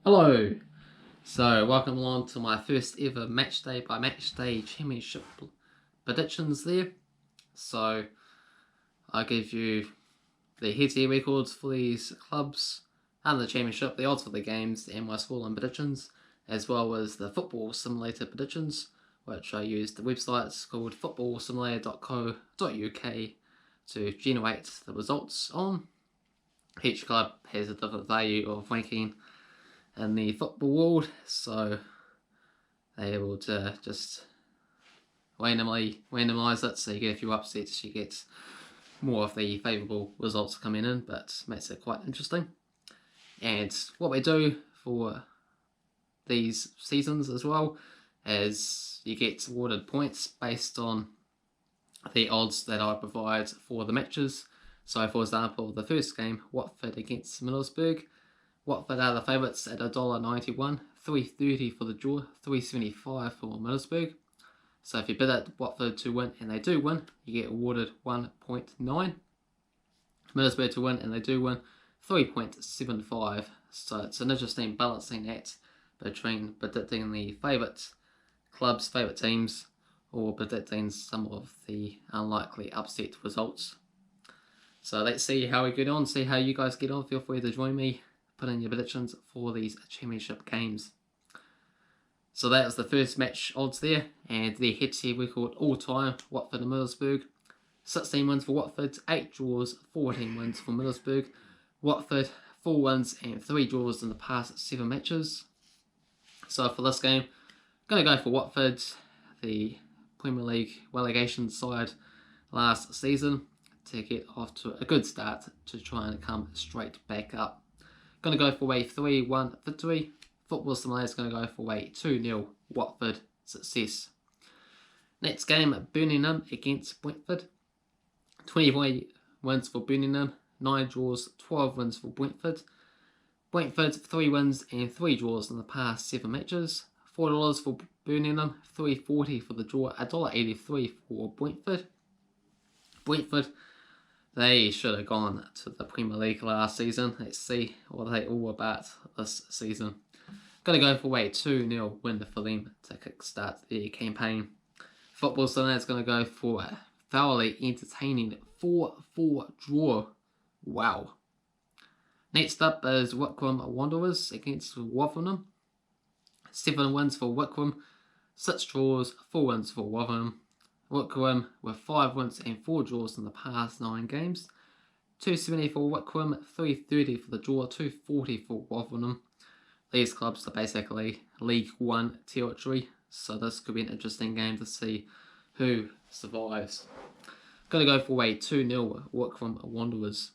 Hello! So, welcome along to my first ever Matchday by Matchday Championship predictions there. So, I'll give you the head-to-head records for these clubs and the Championship, the odds for the games, and my scoreline predictions, as well as the football simulator predictions, which I use the websites called footballsimulator.co.uk to generate the results on. Each club has a different value of ranking in the football world, so they're able to just randomise it, so you get a few upsets, you get more of the favourable results coming in, but makes it quite interesting. And what we do for these seasons as well is you get awarded points based on the odds that I provide for the matches. So for example, the first game, Watford against Middlesbrough, Watford are the favourites at $1.91, $3.30 for the draw, $3.75 for Middlesbrough. So if you bid at Watford to win and they do win, you get awarded 1.9. Middlesbrough to win and they do win, 3.75. So it's an interesting balancing act between predicting the favourite clubs, favourite teams, or predicting some of the unlikely upset results. So let's see how we get on, see how you guys get on. Feel free to join me. Put in your predictions for these championship games. So that was the first match odds there, and their head-to-head record all time, Watford and Middlesbrough. 16 wins for Watford, 8 draws, 14 wins for Middlesbrough. Watford, 4 wins and 3 draws in the past 7 matches. So for this game, I'm going to go for Watford, the Premier League relegation side last season, to get off to a good start to try and come straight back up. Going to go for a 3-1 victory. Football Simulator is going to go for a 2-0 Watford success. Next game, Birmingham against Brentford. 20 wins for Birmingham, 9 draws, 12 wins for Brentford. Brentford, 3 wins and 3 draws in the past 7 matches. $4 for Birmingham, $3.40 for the draw, $1.83 for Brentford. Brentford, they should have gone to the Premier League last season. Let's see what they're all about this season. Going to go for a 2-0 win for them to kickstart their campaign. Football Sunday is going to go for a thoroughly entertaining 4-4 draw. Wow. Next up is Wycombe Wanderers against Rotherham. 7 wins for Wycombe, 6 draws, 4 wins for Rotherham. Wycombe with 5 wins and 4 draws in the past 9 games. $2.70 for Wycombe, $3.30 for the draw, $2.40 for Rotherham. These clubs are basically League 1 territory, so this could be an interesting game to see who survives. Going to go for a 2-0 Wycombe Wanderers.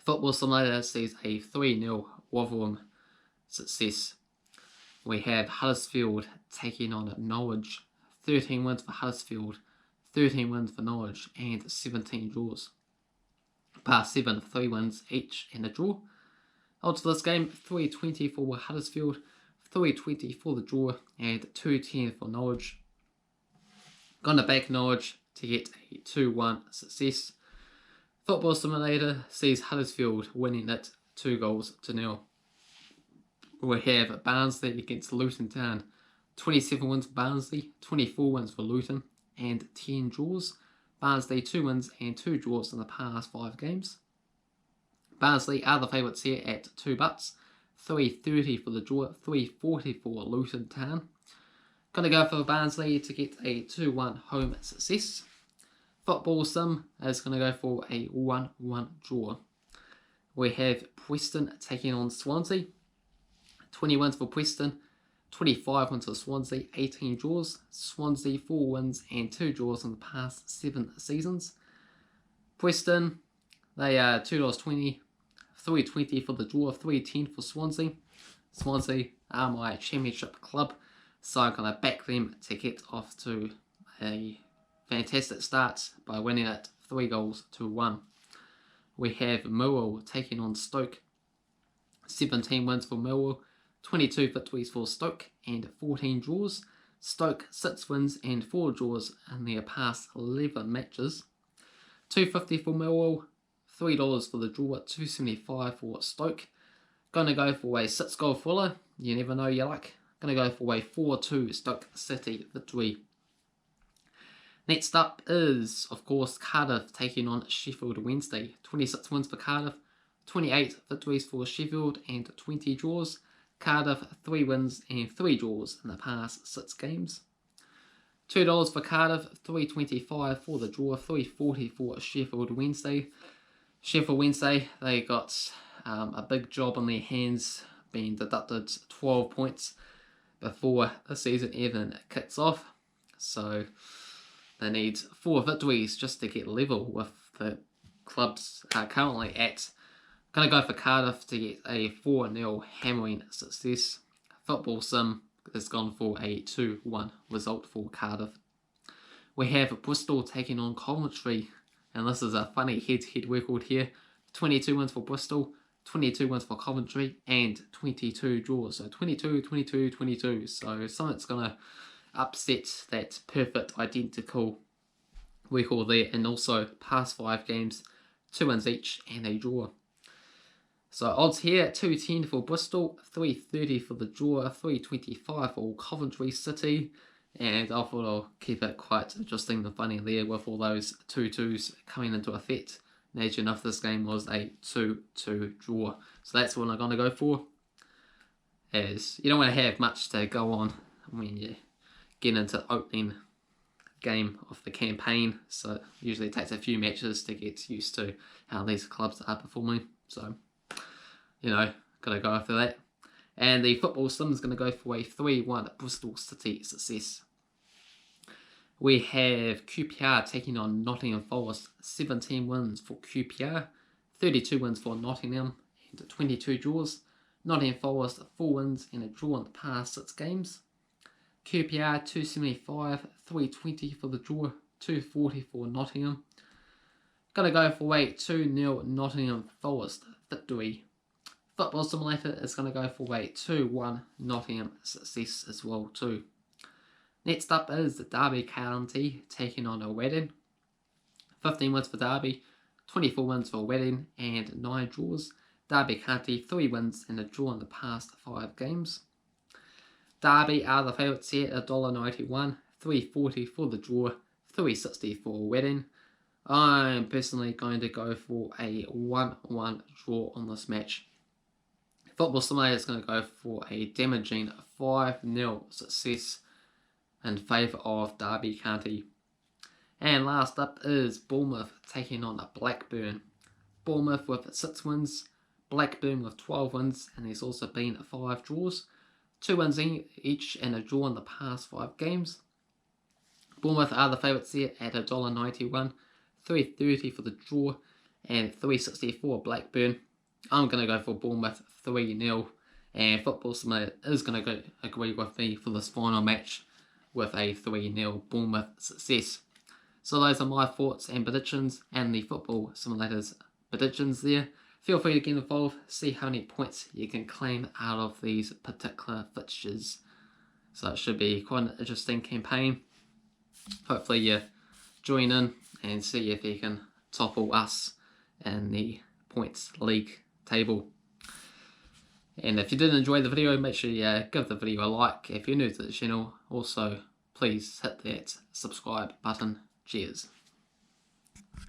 Football Simulator sees a 3-0 Rotherham success. We have Huddersfield taking on Norwich. 13 wins for Huddersfield, 13 wins for Norwich, and 17 draws. Past 7, 3 wins each and a draw. Odds for this game, $3.20 for Huddersfield, $3.20 for the draw, and $2.10 for Norwich. Going to back Norwich to get a 2-1 success. Football Simulator sees Huddersfield winning it 2-0. We have Barnsley against Luton Town. 27 wins for Barnsley, 24 wins for Luton, and 10 draws. Barnsley 2 wins and 2 draws in the past 5 games. Barnsley are the favourites here at $2, $3.30 for the draw, $3.40 for Luton Town. Going to go for Barnsley to get a 2-1 home success. Football Sim is going to go for a 1-1 draw. We have Preston taking on Swansea. 20 wins for Preston, 25 wins for Swansea, 18 draws. Swansea 4 wins and 2 draws in the past 7 seasons. Preston, they are $2.20, $3.20 for the draw, $3.10 for Swansea. Swansea are my championship club, so I'm going to back them to get off to a fantastic start by winning it 3-1. We have Millwall taking on Stoke. 17 wins for Millwall, 22 victories for Stoke and 14 draws. Stoke 6 wins and 4 draws in their past 11 matches. $2.50 for Millwall, $3 for the draw, $2.75 for Stoke. Going to go for a 6-goal thriller. You never know you like. Going to go for a 4-2 Stoke City victory. Next up is, of course, Cardiff taking on Sheffield Wednesday. 26 wins for Cardiff, 28 victories for Sheffield, and 20 draws. Cardiff 3 wins and 3 draws in the past 6 games. $2 for Cardiff, $3.25 for the draw, $3.40 for Sheffield Wednesday. Sheffield Wednesday, they got a big job on their hands, being deducted 12 points before the season even kicks off. So they need 4 victories just to get level with the clubs currently at. Going to go for Cardiff to get a 4-0 hammering success. Football Sim has gone for a 2-1 result for Cardiff. We have Bristol taking on Coventry, and this is a funny head-to-head record here. 22 wins for Bristol, 22 wins for Coventry, and 22 draws. So 22, 22, 22. So something's going to upset that perfect identical record there. And also past 5 games, 2 wins each and a draw. So odds here, 2.10 for Bristol, 3.30 for the draw, 3.25 for Coventry City. And I thought I'll keep it quite interesting and funny there with all those 2-2s coming into effect. Imagine if this game was a 2-2 draw. So that's what I'm going to go for. As you don't want to have much to go on when you get into the opening game of the campaign. So usually it takes a few matches to get used to how these clubs are performing. So, you know, got to go after that. And the Football Sim is going to go for a 3-1 Bristol City success. We have QPR taking on Nottingham Forest. 17 wins for QPR, 32 wins for Nottingham, and 22 draws. Nottingham Forest 4 wins and a draw in the past 6 games. QPR 275, 320 for the draw, 240 for Nottingham. Going to go for a 2-0 Nottingham Forest victory. Football Simulator is going to go for a 2-1 Nottingham success as well too. Next up is the Derby County taking on a Reading. 15 wins for Derby, 24 wins for Reading, and 9 draws. Derby County 3 wins and a draw in the past 5 games. Derby are the favourites here at $1.91, 3.40 for the draw, 3.60 for Reading. I'm personally going to go for a 1-1 draw on this match. Football Simulator is going to go for a damaging 5-0 success in favour of Derby County. And last up is Bournemouth taking on Blackburn. Bournemouth with 6 wins, Blackburn with 12 wins, and there's also been 5 draws. 2 wins each and a draw in the past 5 games. Bournemouth are the favourites here at $1.91, 3.30 for the draw, and 3.60 for Blackburn. I'm going to go for Bournemouth 3-0, and Football Simulator is going to agree with me for this final match with a 3-0 Bournemouth success. So those are my thoughts and predictions, and the Football Simulator's predictions there. Feel free to get involved, see how many points you can claim out of these particular fixtures. So it should be quite an interesting campaign. Hopefully you join in and see if you can topple us in the points league table. And if you did enjoy the video, make sure you give the video a like. If you're new to the channel, also please hit that subscribe button. Cheers.